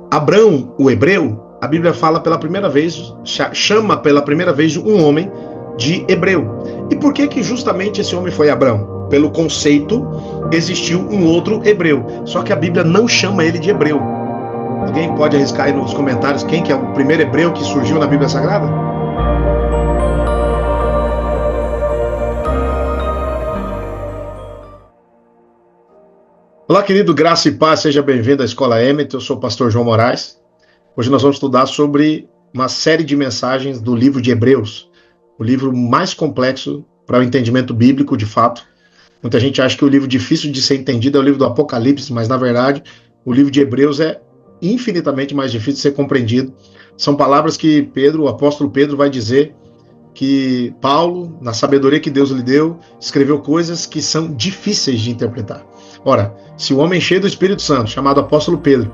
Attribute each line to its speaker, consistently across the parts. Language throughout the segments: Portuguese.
Speaker 1: Abrão, o hebreu, a Bíblia fala pela primeira vez, chama pela primeira vez um homem de hebreu. E por que justamente esse homem foi Abrão? Pelo conceito, existiu um outro hebreu, só que a Bíblia não chama ele de hebreu. Alguém pode arriscar aí nos comentários quem que é o primeiro hebreu que surgiu na Bíblia Sagrada? Olá, querido, graça e paz, seja bem-vindo à Escola Emmet, eu sou o pastor João Moraes. Hoje nós vamos estudar sobre uma série de mensagens do livro de Hebreus, o livro mais complexo para o entendimento bíblico, de fato. Muita gente acha que o livro difícil de ser entendido é o livro do Apocalipse, mas na verdade o livro de Hebreus é infinitamente mais difícil de ser compreendido. São palavras que Pedro, o apóstolo Pedro, vai dizer que Paulo, na sabedoria que Deus lhe deu, escreveu coisas que são difíceis de interpretar. Ora, se o homem cheio do Espírito Santo, chamado apóstolo Pedro,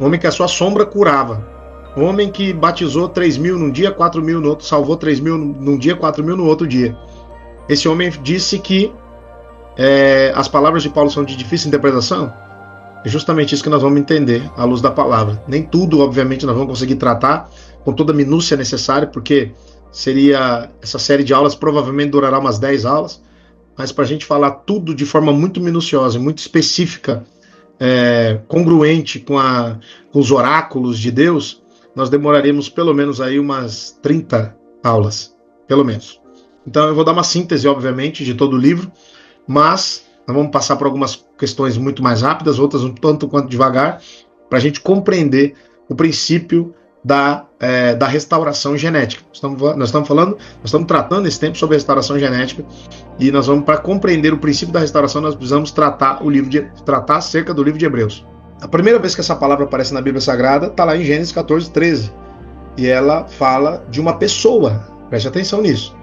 Speaker 1: um homem que a sua sombra curava, um homem que batizou 3.000 num dia, 4.000 no outro, salvou 3.000 num dia, 4.000 no outro dia, esse homem disse que as palavras de Paulo são de difícil interpretação. É justamente isso que nós vamos entender à luz da palavra. Nem tudo, obviamente, nós vamos conseguir tratar com toda a minúcia necessária, porque essa série de aulas provavelmente durará umas 10 aulas, mas para a gente falar tudo de forma muito minuciosa, muito específica, congruente com os oráculos de Deus, nós demoraremos pelo menos aí umas 30 aulas, pelo menos. Então eu vou dar uma síntese, obviamente, de todo o livro, mas nós vamos passar por algumas questões muito mais rápidas, outras um tanto quanto devagar, para a gente compreender o princípio da restauração genética. Nós estamos tratando esse tempo sobre restauração genética, e nós vamos, para compreender o princípio da restauração, nós precisamos tratar acerca do livro de Hebreus. A primeira vez que essa palavra aparece na Bíblia Sagrada está lá em Gênesis 14:13, e ela fala de uma pessoa. Preste atenção nisso.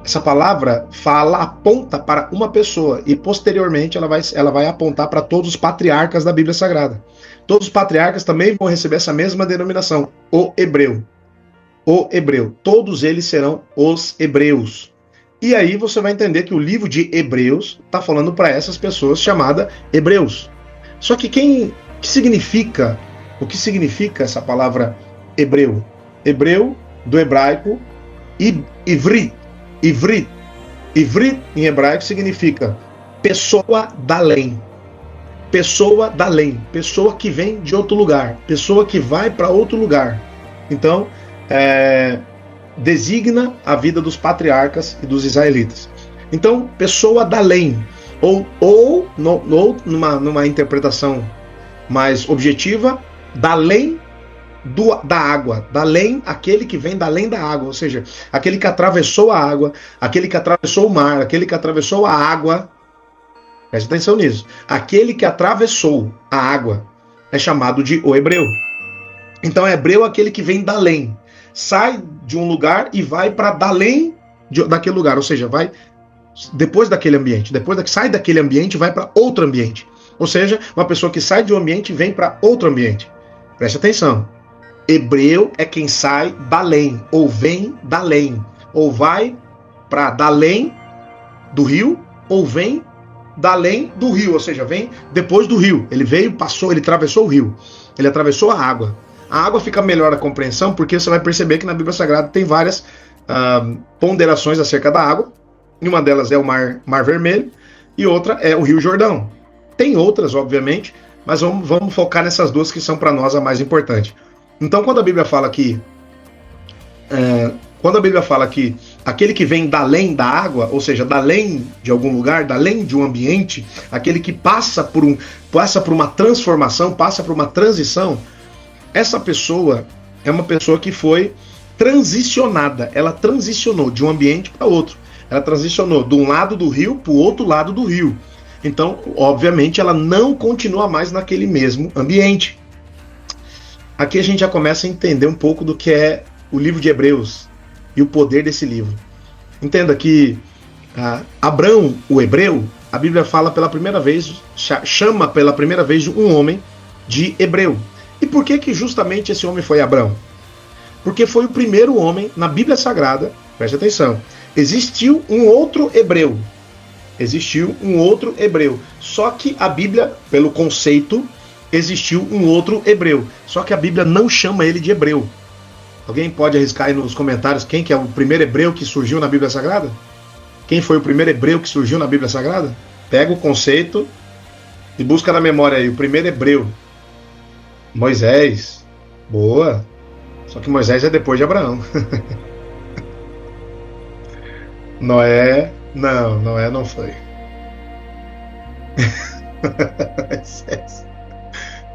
Speaker 1: Essa palavra aponta para uma pessoa, e posteriormente ela vai apontar para todos os patriarcas da Bíblia Sagrada. Todos os patriarcas também vão receber essa mesma denominação, o hebreu. O hebreu. Todos eles serão os hebreus. E aí você vai entender que o livro de Hebreus está falando para essas pessoas chamadas hebreus. Só que o que significa essa palavra hebreu? Hebreu, do hebraico, ivri. Ivri em hebraico significa pessoa da além. Pessoa da além. Pessoa que vem de outro lugar. Pessoa que vai para outro lugar. Então, designa a vida dos patriarcas e dos israelitas. Então, pessoa da além. Ou numa interpretação mais objetiva, da além da água, da além, aquele que vem da além da água, ou seja, aquele que atravessou a água, aquele que atravessou o mar, aquele que atravessou a água. Preste atenção nisso. Aquele que atravessou a água é chamado de o hebreu. Então, hebreu é aquele que vem da além, sai de um lugar e vai para da além daquele lugar, ou seja, vai depois daquele ambiente, sai daquele ambiente, vai para outro ambiente. Ou seja, uma pessoa que sai de um ambiente e vem para outro ambiente. Preste atenção. Hebreu é quem sai da além, ou vem da além, ou vai para da além do rio, ou vem da além do rio, ou seja, vem depois do rio. Ele veio, passou, ele atravessou o rio, ele atravessou a água. A água fica melhor a compreensão, porque você vai perceber que na Bíblia Sagrada tem várias ponderações acerca da água, e uma delas é o Mar Vermelho, e outra é o Rio Jordão. Tem outras, obviamente, mas vamos focar nessas duas que são para nós a mais importante. Então, quando a Bíblia fala que aquele que vem da além da água, ou seja, da além de algum lugar, da além de um ambiente, aquele que passa por uma transformação, passa por uma transição, essa pessoa é uma pessoa que foi transicionada. Ela transicionou de um ambiente para outro. Ela transicionou de um lado do rio para o outro lado do rio. Então, obviamente, ela não continua mais naquele mesmo ambiente. Aqui a gente já começa a entender um pouco do que é o livro de Hebreus e o poder desse livro. Entenda que Abrão, o hebreu, a Bíblia fala pela primeira vez, chama pela primeira vez um homem de hebreu. E por que justamente esse homem foi Abrão? Porque foi o primeiro homem na Bíblia Sagrada, preste atenção, existiu um outro hebreu, só que a Bíblia, pelo conceito, existiu um outro hebreu. Só que a Bíblia não chama ele de hebreu. Alguém pode arriscar aí nos comentários quem que é o primeiro hebreu que surgiu na Bíblia Sagrada? Quem foi o primeiro hebreu que surgiu na Bíblia Sagrada? Pega o conceito e busca na memória aí. O primeiro hebreu. Moisés. Boa. Só que Moisés é depois de Abraão. Noé. Não, Noé não foi.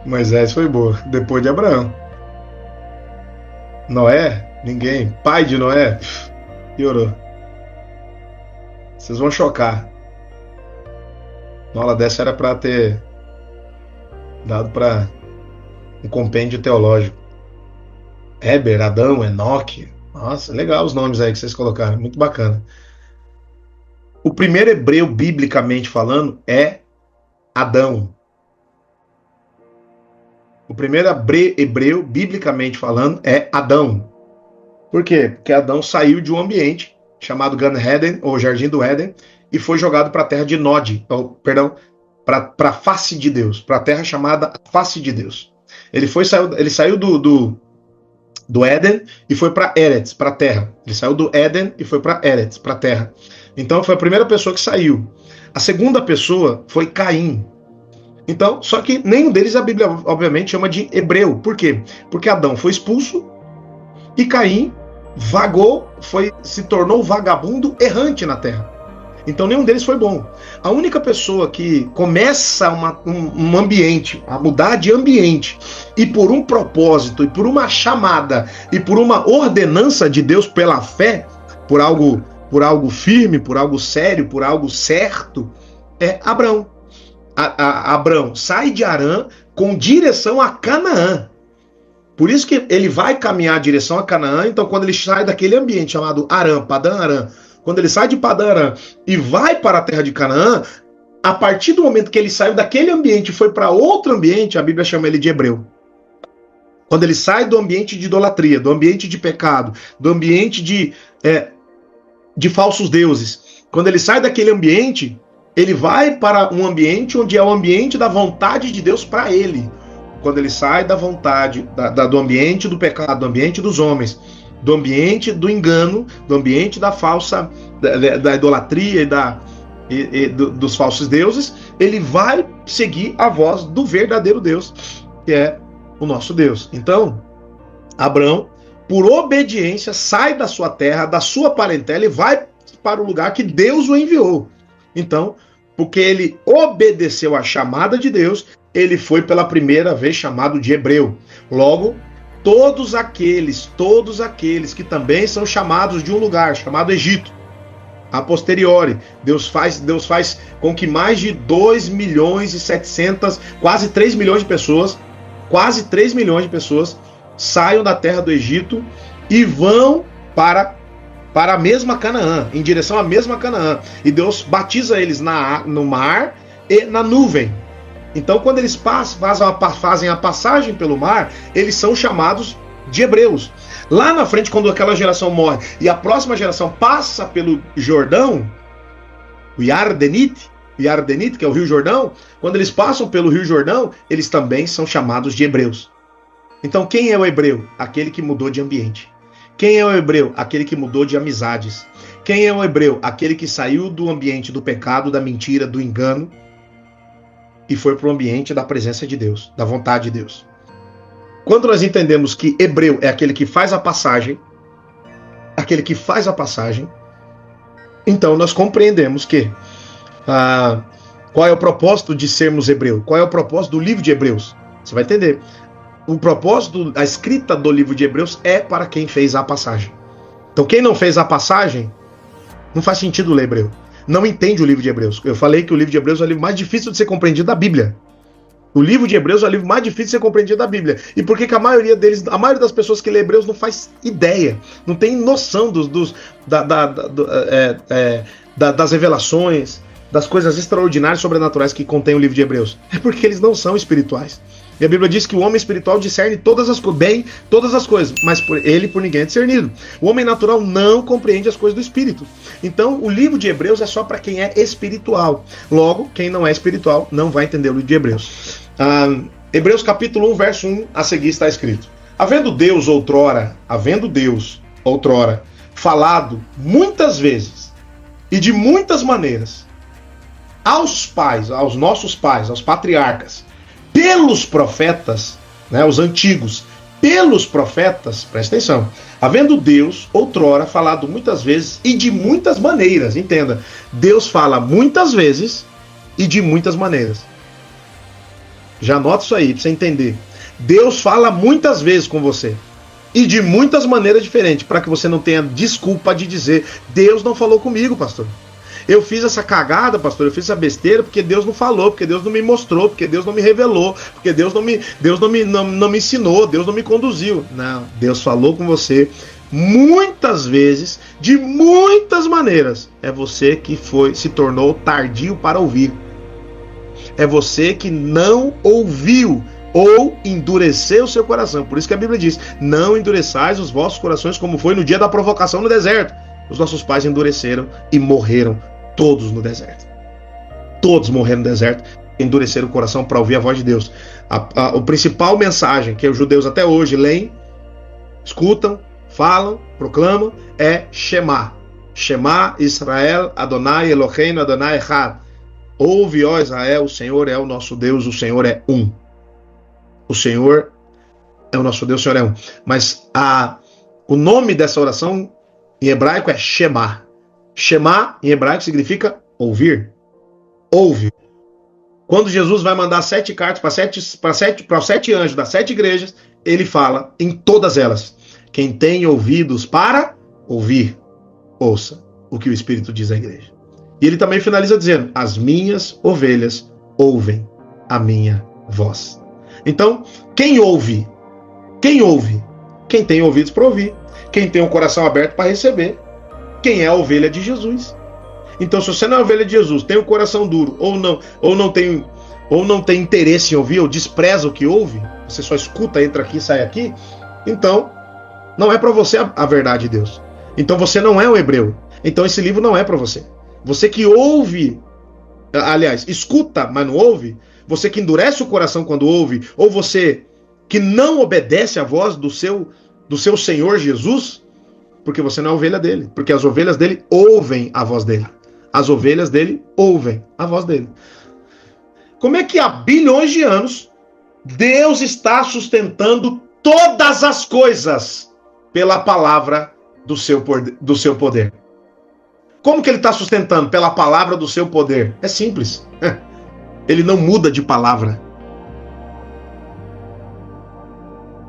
Speaker 1: Moisés foi boa. Depois de Abraão. Noé? Ninguém. Pai de Noé? Piorou. Vocês vão chocar. Uma aula dessa era para ter dado para um compêndio teológico. Heber, Adão, Enoque. Nossa, legal os nomes aí que vocês colocaram. Muito bacana. O primeiro hebreu, biblicamente falando, é Adão. O primeiro hebreu, biblicamente falando, é Adão. Por quê? Porque Adão saiu de um ambiente chamado Gan Eden, ou Jardim do Éden, e foi jogado para a terra de Nod, para a face de Deus, para a terra chamada face de Deus. Ele saiu do Éden e foi para Eretz, para a terra. Ele saiu do Éden e foi para Eretz, para a terra. Então foi a primeira pessoa que saiu. A segunda pessoa foi Caim. Então, só que nenhum deles a Bíblia, obviamente, chama de hebreu. Por quê? Porque Adão foi expulso e Caim vagou, se tornou vagabundo errante na terra. Então nenhum deles foi bom. A única pessoa que começa um ambiente, a mudar de ambiente, e por um propósito, e por uma chamada, e por uma ordenança de Deus pela fé, por algo firme, por algo sério, por algo certo, é Abrão. Abrão sai de Harã com direção a Canaã. Por isso que ele vai caminhar em direção a Canaã. Então quando ele sai daquele ambiente chamado Harã, Padã Harã, quando ele sai de Padã Harã e vai para a terra de Canaã, a partir do momento que ele saiu daquele ambiente e foi para outro ambiente, a Bíblia chama ele de hebreu. Quando ele sai do ambiente de idolatria, do ambiente de pecado, do ambiente de falsos deuses, quando ele sai daquele ambiente, ele vai para um ambiente onde é o ambiente da vontade de Deus para ele. Quando ele sai da vontade, do ambiente do pecado, do ambiente dos homens, do ambiente do engano, do ambiente da falsa, da idolatria dos falsos deuses, ele vai seguir a voz do verdadeiro Deus, que é o nosso Deus. Então, Abrão, por obediência, sai da sua terra, da sua parentela e vai para o lugar que Deus o enviou. Então, porque ele obedeceu à chamada de Deus, ele foi pela primeira vez chamado de hebreu. Logo, todos aqueles que também são chamados de um lugar chamado Egito, a posteriori, Deus faz com que mais de 2 milhões e 700, quase 3 milhões de pessoas, saiam da terra do Egito e vão para a mesma Canaã, em direção à mesma Canaã. E Deus batiza eles no mar e na nuvem. Então, quando eles fazem a passagem pelo mar, eles são chamados de hebreus. Lá na frente, quando aquela geração morre e a próxima geração passa pelo Jordão, o Yardenit, que é o Rio Jordão, quando eles passam pelo Rio Jordão, eles também são chamados de hebreus. Então, quem é o hebreu? Aquele que mudou de ambiente. Quem é o hebreu? Aquele que mudou de amizades. Quem é o hebreu? Aquele que saiu do ambiente do pecado, da mentira, do engano e foi para o ambiente da presença de Deus, da vontade de Deus. Quando nós entendemos que hebreu é aquele que faz a passagem, então nós compreendemos que qual é o propósito de sermos hebreu? Qual é o propósito do livro de Hebreus? Você vai entender. O propósito da escrita do livro de Hebreus é para quem fez a passagem. Então quem não fez a passagem, não faz sentido ler Hebreu. Não entende o livro de Hebreus. Eu falei que o livro de Hebreus é o livro mais difícil de ser compreendido da Bíblia. O livro de Hebreus é o livro mais difícil de ser compreendido da Bíblia. E por que a maioria das pessoas que lê Hebreus não faz ideia, não tem noção das revelações, das coisas extraordinárias, sobrenaturais que contém o livro de Hebreus? É porque eles não são espirituais. E a Bíblia diz que o homem espiritual discerne todas as coisas, mas por ninguém é discernido. O homem natural não compreende as coisas do Espírito. Então, o livro de Hebreus é só para quem é espiritual. Logo, quem não é espiritual não vai entender o livro de Hebreus. Hebreus capítulo 1, verso 1, a seguir está escrito: havendo Deus outrora, falado muitas vezes e de muitas maneiras aos pais, aos nossos pais, aos patriarcas, pelos profetas, né, os antigos, pelos profetas, presta atenção, havendo Deus outrora falado muitas vezes e de muitas maneiras, entenda, Deus fala muitas vezes e de muitas maneiras. Já anota isso aí, pra você entender. Deus fala muitas vezes com você e de muitas maneiras diferentes, para que você não tenha desculpa de dizer: Deus não falou comigo, pastor. Eu fiz essa cagada, pastor, eu fiz essa besteira porque Deus não falou, porque Deus não me mostrou, porque Deus não me revelou, porque Deus não me ensinou, Deus não me conduziu. Não, Deus falou com você muitas vezes, de muitas maneiras. É você que se tornou tardio para ouvir. É você que não ouviu ou endureceu o seu coração. Por isso que a Bíblia diz: não endureçais os vossos corações como foi no dia da provocação no deserto. Os nossos pais endureceram e morreram todos no deserto. Todos morreram no deserto, endureceram o coração para ouvir a voz de Deus. A principal mensagem que os judeus até hoje leem, escutam, falam, proclamam é Shema. Shema Israel, Adonai Eloheinu, Adonai Echad. Ouve, ó Israel, o Senhor é o nosso Deus, o Senhor é um. O Senhor é o nosso Deus, o Senhor é um. Mas o nome dessa oração em hebraico é Shema. Shema em hebraico significa ouvir. Ouve. Quando Jesus vai mandar 7 cartas para os 7 anjos das 7 igrejas, ele fala em todas elas: quem tem ouvidos para ouvir, ouça o que o Espírito diz à igreja. E ele também finaliza dizendo: as minhas ovelhas ouvem a minha voz. Então, quem ouve? Quem ouve? Quem tem ouvidos para ouvir. Quem tem o coração aberto para receber. Quem é a ovelha de Jesus. Então, se você não é a ovelha de Jesus, tem o coração duro, ou não tem interesse em ouvir, ou despreza o que ouve, você só escuta, entra aqui, sai aqui, então não é para você a verdade de Deus. Então você não é um hebreu. Então esse livro não é para você. Você que ouve, aliás, escuta, mas não ouve, você que endurece o coração quando ouve, ou você que não obedece à voz do seu Senhor Jesus, porque você não é a ovelha dele, porque as ovelhas dele ouvem a voz dele. As ovelhas dele ouvem a voz dele. Como é que há bilhões de anos Deus está sustentando todas as coisas pela palavra do seu poder? Como que ele está sustentando? Pela palavra do seu poder. É simples. Ele não muda de palavra.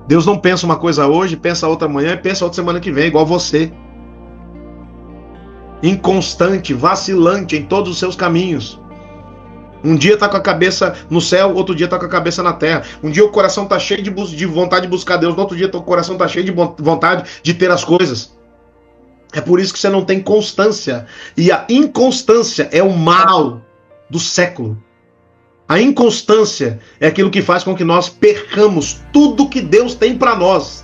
Speaker 1: Deus não pensa uma coisa hoje, pensa outra amanhã e pensa outra semana que vem, igual você. Inconstante, vacilante em todos os seus caminhos. Um dia está com a cabeça no céu, outro dia está com a cabeça na terra. Um dia o coração está cheio de vontade de buscar Deus, no outro dia o coração está cheio de vontade de ter as coisas. É por isso que você não tem constância. E a inconstância é o mal do século. A inconstância é aquilo que faz com que nós percamos tudo que Deus tem para nós.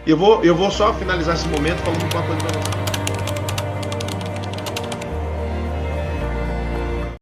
Speaker 1: Eu vou só finalizar esse momento falando uma coisa para você.